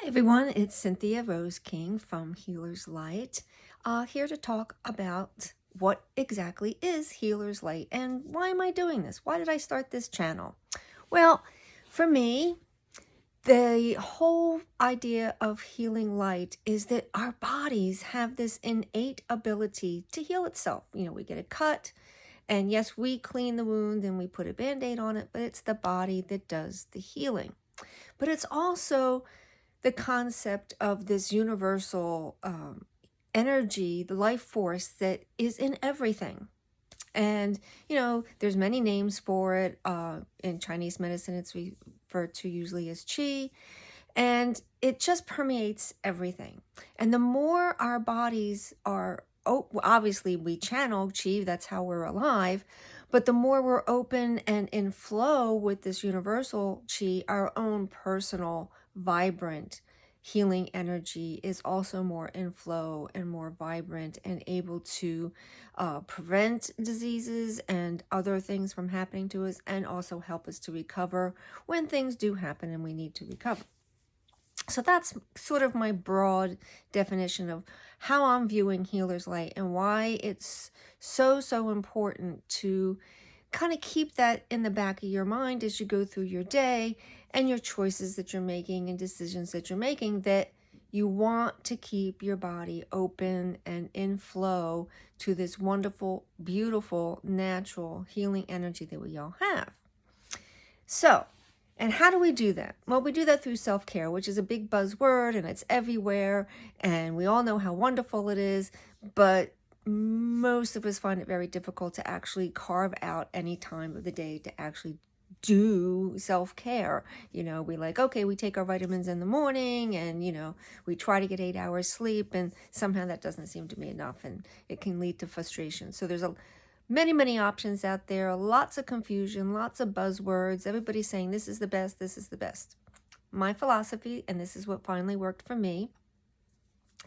Hi everyone, it's Cynthia Rose King from Healer's Light, here to talk about what exactly is Healer's Light and why am I doing this? Why did I start this channel? Well, for me, the whole idea of healing light is that our bodies have this innate ability to heal itself. We get a cut, and yes, we clean the wound and we put a band-aid on it, but it's the body that does the healing. But it's also the concept of this universal energy, the life force that is in everything. And, there's many names for it. In Chinese medicine, it's referred to usually as qi. And it just permeates everything. And the more our bodies are, obviously we channel qi, that's how we're alive. But the more we're open and in flow with this universal qi, our own personal, vibrant, healing energy is also more in flow and more vibrant and able to prevent diseases and other things from happening to us, and also help us to recover when things do happen and we need to recover. So that's sort of my broad definition of how I'm viewing Healer's Light and why it's so important to kind of keep that in the back of your mind as you go through your day and your choices that you're making and decisions that you're making, that you want to keep your body open and in flow to this wonderful, beautiful, natural healing energy that we all have. So, and how do we do that? Well, we do that through self-care, which is a big buzzword and it's everywhere and we all know how wonderful it is, but most of us find it very difficult to actually carve out any time of the day to actually do self-care. We we take our vitamins in the morning and, we try to get 8 hours sleep, and somehow that doesn't seem to be enough and it can lead to frustration. So there's many options out there, lots of confusion, lots of buzzwords, everybody's saying this is the best, this is the best. My philosophy, and this is what finally worked for me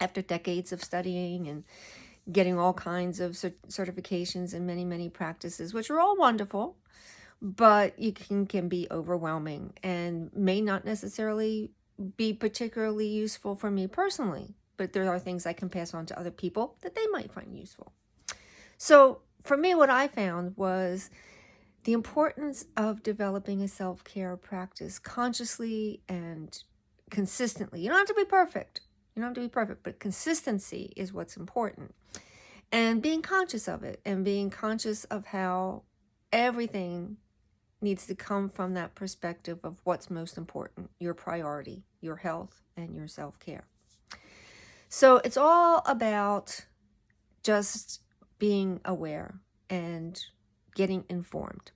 after decades of studying and getting all kinds of certifications and many practices, which are all wonderful, but you can be overwhelming and may not necessarily be particularly useful for me personally, but there are things I can pass on to other people that they might find useful. So for me, what I found was the importance of developing a self-care practice consciously and consistently. You don't have to be perfect. But consistency is what's important. And being conscious of it and being conscious of how everything needs to come from that perspective of what's most important, your priority, your health, and your self-care. So it's all about just being aware and getting informed.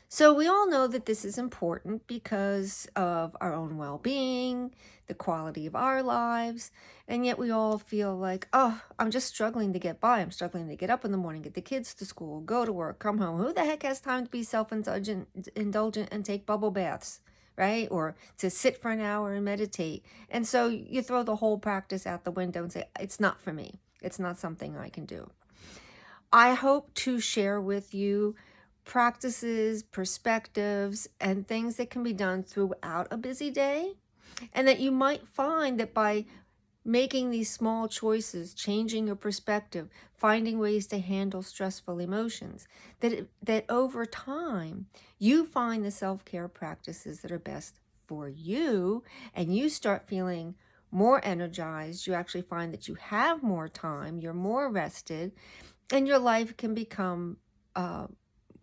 So we all know that this is important because of our own well-being, the quality of our lives, and yet we all feel like, oh, I'm just struggling to get by. I'm struggling to get up in the morning, get the kids to school, go to work, come home. Who the heck has time to be self-indulgent and take bubble baths, right? Or to sit for an hour and meditate. And so you throw the whole practice out the window and say, it's not for me. It's not something I can do. I hope to share with you practices, perspectives, and things that can be done throughout a busy day, and that you might find that by making these small choices, changing your perspective, finding ways to handle stressful emotions, that over time you find the self-care practices that are best for you, and you start feeling more energized. You actually find that you have more time, you're more rested, and your life can become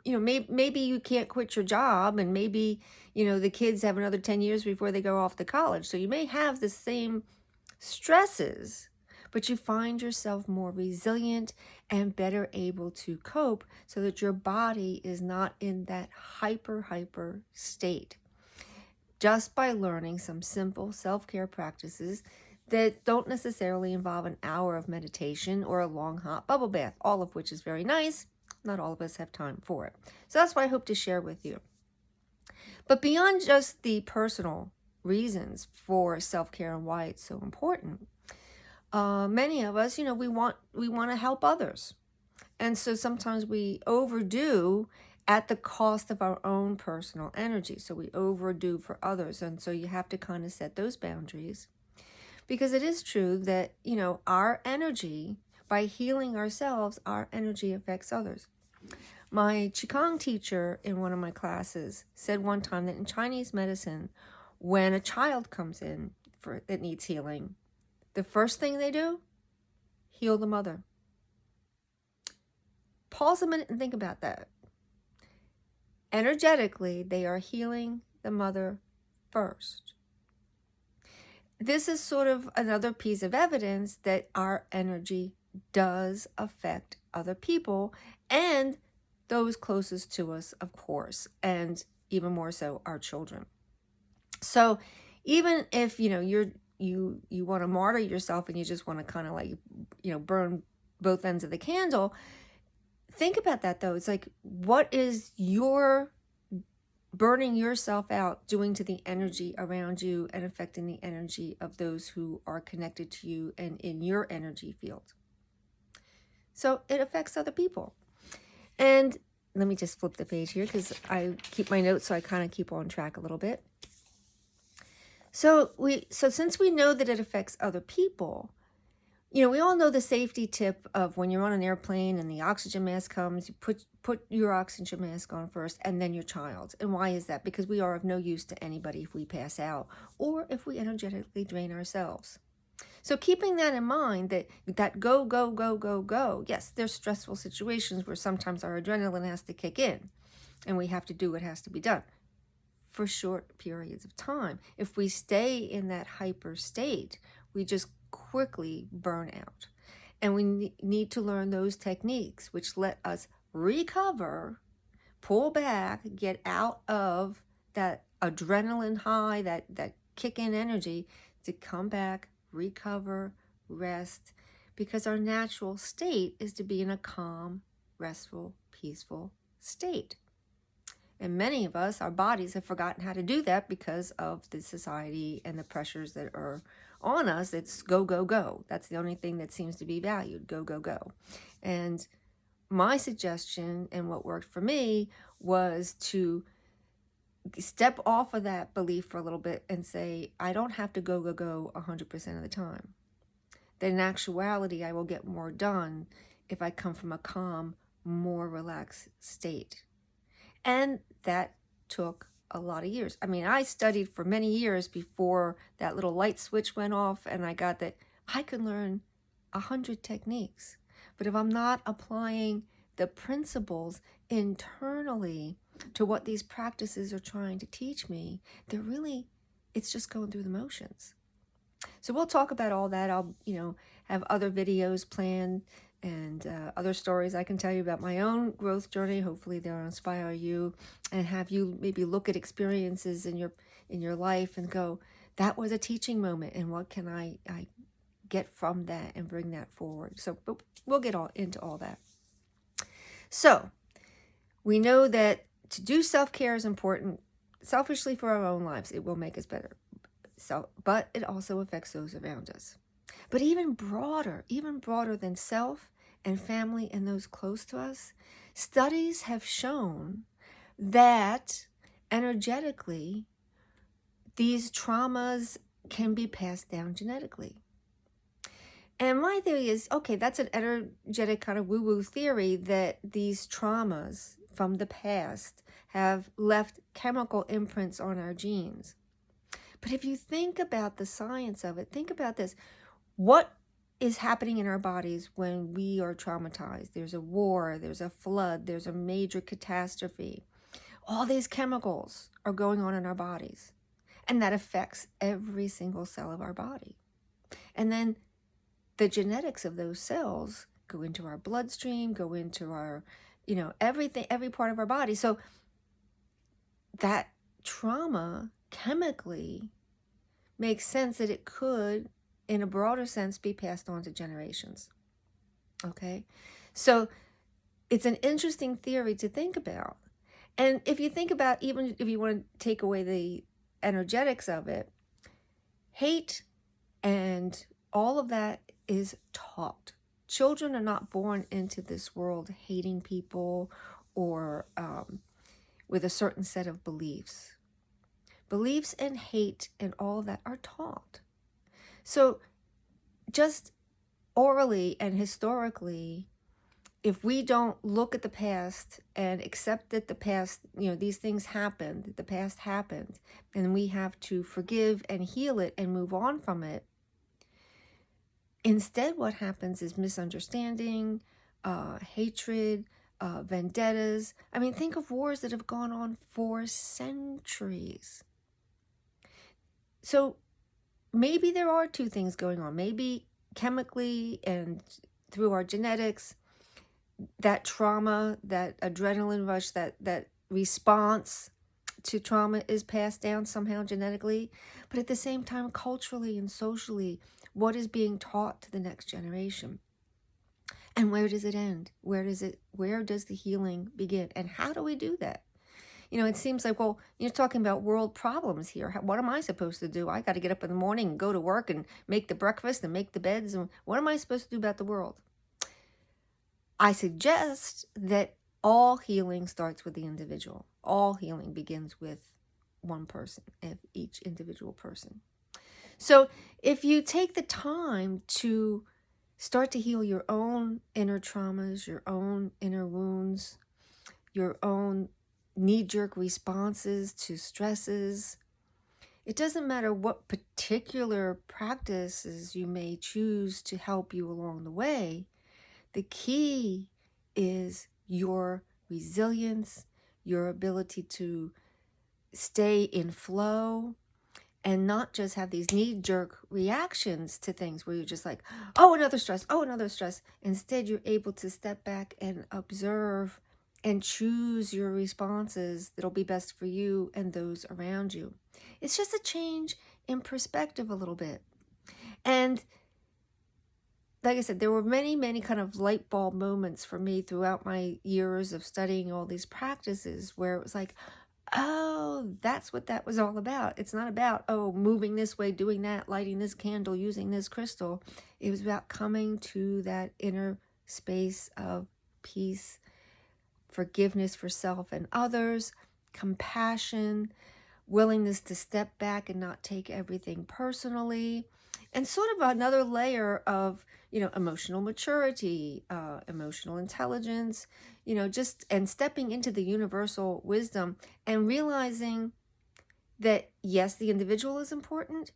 maybe you can't quit your job, and maybe the kids have another 10 years before they go off to college, so you may have the same stresses, but you find yourself more resilient and better able to cope, so that your body is not in that hyper state, just by learning some simple self-care practices that don't necessarily involve an hour of meditation or a long hot bubble bath, all of which is very nice. Not all of us have time for it. So that's what I hope to share with you. But beyond just the personal reasons for self-care and why it's so important, many of us, we want to help others. And so sometimes we overdo at the cost of our own personal energy. So we overdo for others. And so you have to kind of set those boundaries, because it is true that, our energy, by healing ourselves, our energy affects others. My Qigong teacher in one of my classes said one time that in Chinese medicine, when a child comes in that needs healing, the first thing they do, heal the mother. Pause a minute and think about that. Energetically, they are healing the mother first. This is sort of another piece of evidence that our energy does affect other people, and those closest to us, of course, and even more so our children. So even if you want to martyr yourself and you just want to kind of like burn both ends of the candle, think about that though. It's like, what is your burning yourself out doing to the energy around you and affecting the energy of those who are connected to you and in your energy field? So it affects other people. And let me just flip the page here because I keep my notes so I kind of keep on track a little bit. So since we know that it affects other people, we all know the safety tip of when you're on an airplane and the oxygen mask comes, you put your oxygen mask on first and then your child's. And why is that? Because we are of no use to anybody if we pass out or if we energetically drain ourselves. So keeping that in mind, that go, go, go, go, go. Yes, there's stressful situations where sometimes our adrenaline has to kick in and we have to do what has to be done for short periods of time. If we stay in that hyper state, we just quickly burn out. And we need to learn those techniques which let us recover, pull back, get out of that adrenaline high, that kick in energy, to come back, recover, rest, because our natural state is to be in a calm, restful, peaceful state. And many of us, our bodies have forgotten how to do that because of the society and the pressures that are on us. It's go, go, go. That's the only thing that seems to be valued. Go, go, go. And my suggestion and what worked for me was to step off of that belief for a little bit and say, I don't have to go, go, go 100% of the time. That in actuality, I will get more done if I come from a calm, more relaxed state. And that took a lot of years. I mean, I studied for many years before that little light switch went off and I got that I could learn 100 techniques. But if I'm not applying the principles internally to what these practices are trying to teach me, it's just going through the motions. So we'll talk about all that. I'll, have other videos planned and other stories I can tell you about my own growth journey. Hopefully they'll inspire you and have you maybe look at experiences in your life and go, that was a teaching moment, and what can I get from that and bring that forward. So but we'll get into all that. So we know that to do self-care is important. Selfishly for our own lives, it will make us better. But it also affects those around us. But even broader than self and family and those close to us, studies have shown that energetically, these traumas can be passed down genetically. And my theory is, okay, that's an energetic kind of woo-woo theory that these traumas from the past have left chemical imprints on our genes. But if you think about the science of it, think about this. What is happening in our bodies when we are traumatized? There's a war, there's a flood, there's a major catastrophe. All these chemicals are going on in our bodies, and that affects every single cell of our body. And then the genetics of those cells go into our bloodstream, go into our, everything, every part of our body. So that trauma chemically makes sense that it could, in a broader sense, be passed on to generations. Okay? So it's an interesting theory to think about. And if you think about, even if you want to take away the energetics of it, hate and all of that is taught. Children are not born into this world hating people or with a certain set of beliefs. Beliefs and hate and all of that are taught. So just orally and historically, if we don't look at the past and accept that the past, these things happened, that the past happened, and we have to forgive and heal it and move on from it, instead what happens is misunderstanding, hatred, vendettas. I mean, think of wars that have gone on for centuries. So maybe there are two things going on. Maybe chemically and through our genetics, that trauma, that adrenaline rush, that response to trauma is passed down somehow genetically. But at the same time, culturally and socially, what is being taught to the next generation? And where does it end? Where does the healing begin? And how do we do that? It seems like, well, you're talking about world problems here. What am I supposed to do? I got to get up in the morning and go to work and make the breakfast and make the beds. And what am I supposed to do about the world? I suggest that all healing starts with the individual. All healing begins with one person, each individual person. So if you take the time to start to heal your own inner traumas, your own inner wounds, your own knee-jerk responses to stresses, it doesn't matter what particular practices you may choose to help you along the way. The key is your resilience, your ability to stay in flow, and not just have these knee-jerk reactions to things where you're just like, oh, another stress, oh, another stress. Instead, you're able to step back and observe and choose your responses that'll be best for you and those around you. It's just a change in perspective a little bit. And like I said, there were many, many kind of light bulb moments for me throughout my years of studying all these practices where it was like, oh, that's what that was all about. It's not about, oh, moving this way, doing that, lighting this candle, using this crystal. It was about coming to that inner space of peace, forgiveness for self and others, compassion, willingness to step back and not take everything personally, and sort of another layer of, emotional maturity, emotional intelligence, and stepping into the universal wisdom and realizing that, yes, the individual is important,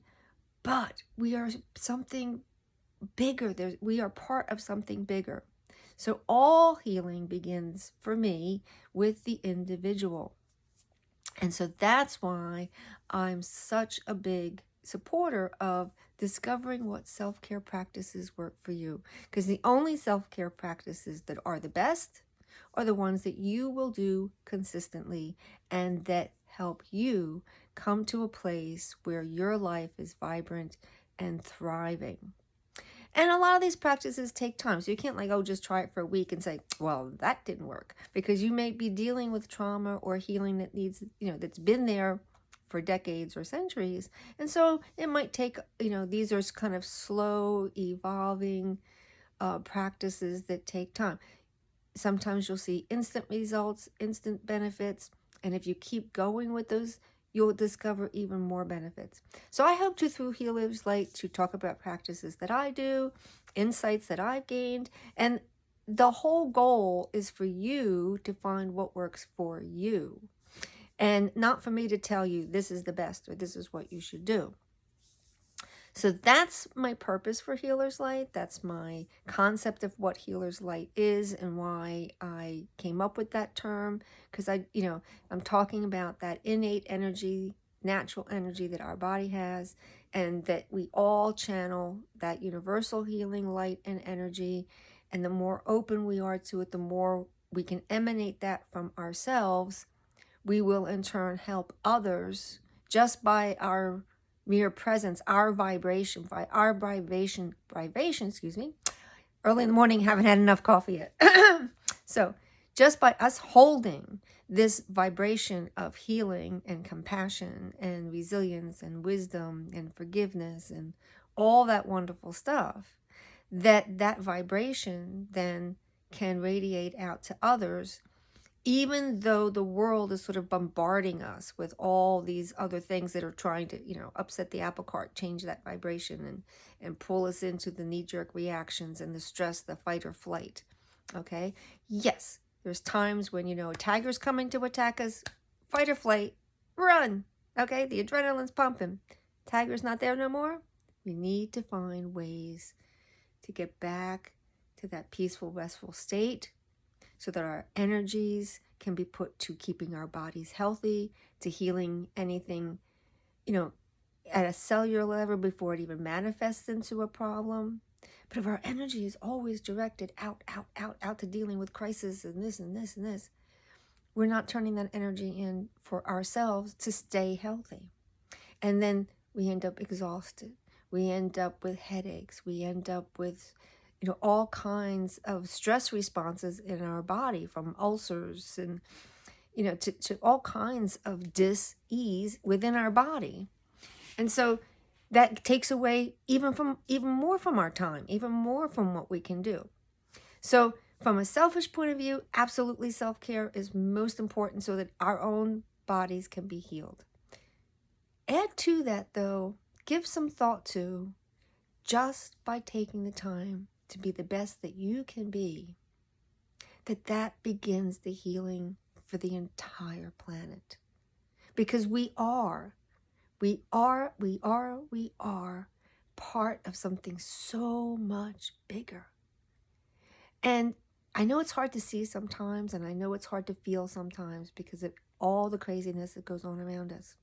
but we are something bigger. We are part of something bigger. So all healing begins for me with the individual. And so that's why I'm such a big supporter of discovering what self-care practices work for you. Because the only self-care practices that are the best are the ones that you will do consistently and that help you come to a place where your life is vibrant and thriving. And a lot of these practices take time. So you can't just try it for a week and say, well, that didn't work. Because you may be dealing with trauma or healing that needs, that's been there for decades or centuries. And so it might take, these are kind of slow evolving practices that take time. Sometimes you'll see instant results, instant benefits. And if you keep going with those, you'll discover even more benefits. So I hope to, through Healer's Light, to talk about practices that I do, insights that I've gained, and the whole goal is for you to find what works for you, and not for me to tell you this is the best or this is what you should do. So that's my purpose for Healer's Light. That's my concept of what Healer's Light is and why I came up with that term. Because I'm talking about that innate energy, natural energy that our body has, and that we all channel that universal healing light and energy. And the more open we are to it, the more we can emanate that from ourselves. We will in turn help others just by our mere presence, our vibration, excuse me. Early in the morning, haven't had enough coffee yet. So just by us holding this vibration of healing and compassion and resilience and wisdom and forgiveness and all that wonderful stuff, that vibration then can radiate out to others even though the world is sort of bombarding us with all these other things that are trying to, upset the apple cart, change that vibration, and pull us into the knee-jerk reactions and the stress, the fight or flight. Okay? Yes, there's times when, a tiger's coming to attack us, fight or flight, run. Okay? The adrenaline's pumping. Tiger's not there no more. We need to find ways to get back to that peaceful, restful state, so that our energies can be put to keeping our bodies healthy, to healing anything, at a cellular level before it even manifests into a problem. But if our energy is always directed out to dealing with crisis and this and this and this, we're not turning that energy in for ourselves to stay healthy. And then we end up exhausted. We end up with headaches. We end up with all kinds of stress responses in our body, from ulcers and, to all kinds of dis-ease within our body. And so that takes away even more from our time, even more from what we can do. So from a selfish point of view, absolutely self-care is most important so that our own bodies can be healed. Add to that, though, give some thought to, just by taking the time to be the best that you can be, that begins the healing for the entire planet. Because we are part of something so much bigger. And I know it's hard to see sometimes, and I know it's hard to feel sometimes because of all the craziness that goes on around us.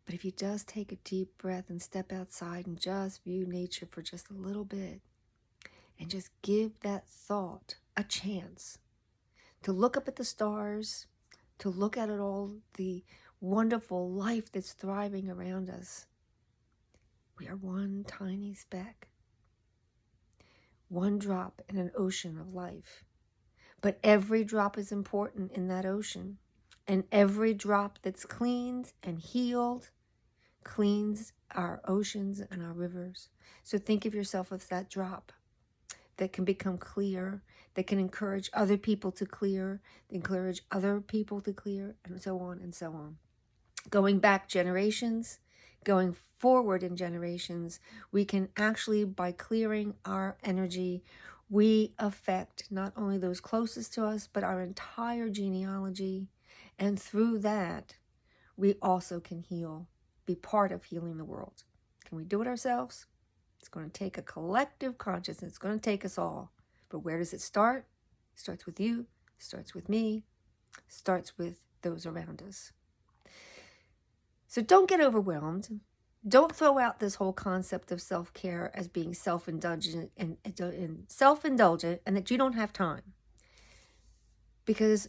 But if you just take a deep breath and step outside and just view nature for just a little bit, and just give that thought a chance to look up at the stars, to look at it all, the wonderful life that's thriving around us. We are one tiny speck, one drop in an ocean of life. But every drop is important in that ocean. And every drop that's cleaned and healed cleans our oceans and our rivers. So think of yourself as that drop that can become clear, that can encourage other people to clear, encourage other people to clear, and so on and so on. Going back generations, going forward in generations, we can actually, by clearing our energy, we affect not only those closest to us, but our entire genealogy. And through that, we also can heal, be part of healing the world. Can we do it ourselves? It's going to take a collective consciousness. It's going to take us all. But where does it start? It starts with you. It starts with me. It starts with those around us. So don't get overwhelmed. Don't throw out this whole concept of self-care as being self-indulgent and that you don't have time. Because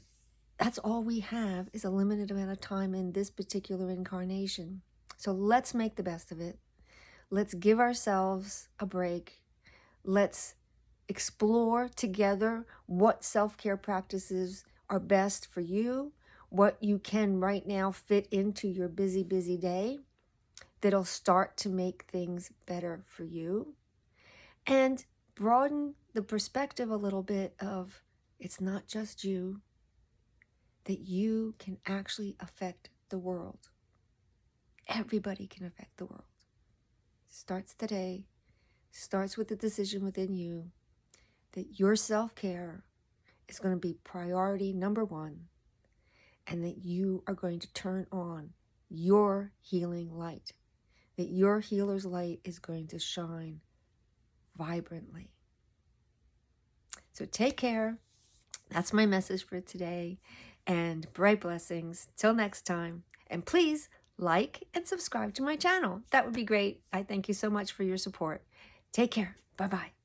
that's all we have, is a limited amount of time in this particular incarnation. So let's make the best of it. Let's give ourselves a break. Let's explore together what self-care practices are best for you, what you can right now fit into your busy, busy day that'll start to make things better for you. And broaden the perspective a little bit of, it's not just you, that you can actually affect the world. Everybody can affect the world. Starts today, starts with the decision within you that your self-care is going to be priority number one, and that you are going to turn on your healing light, that your healer's light is going to shine vibrantly. So take care. That's my message for today, and bright blessings. Till next time. And please like and subscribe to my channel. That would be great. I thank you so much for your support. Take care. Bye-bye.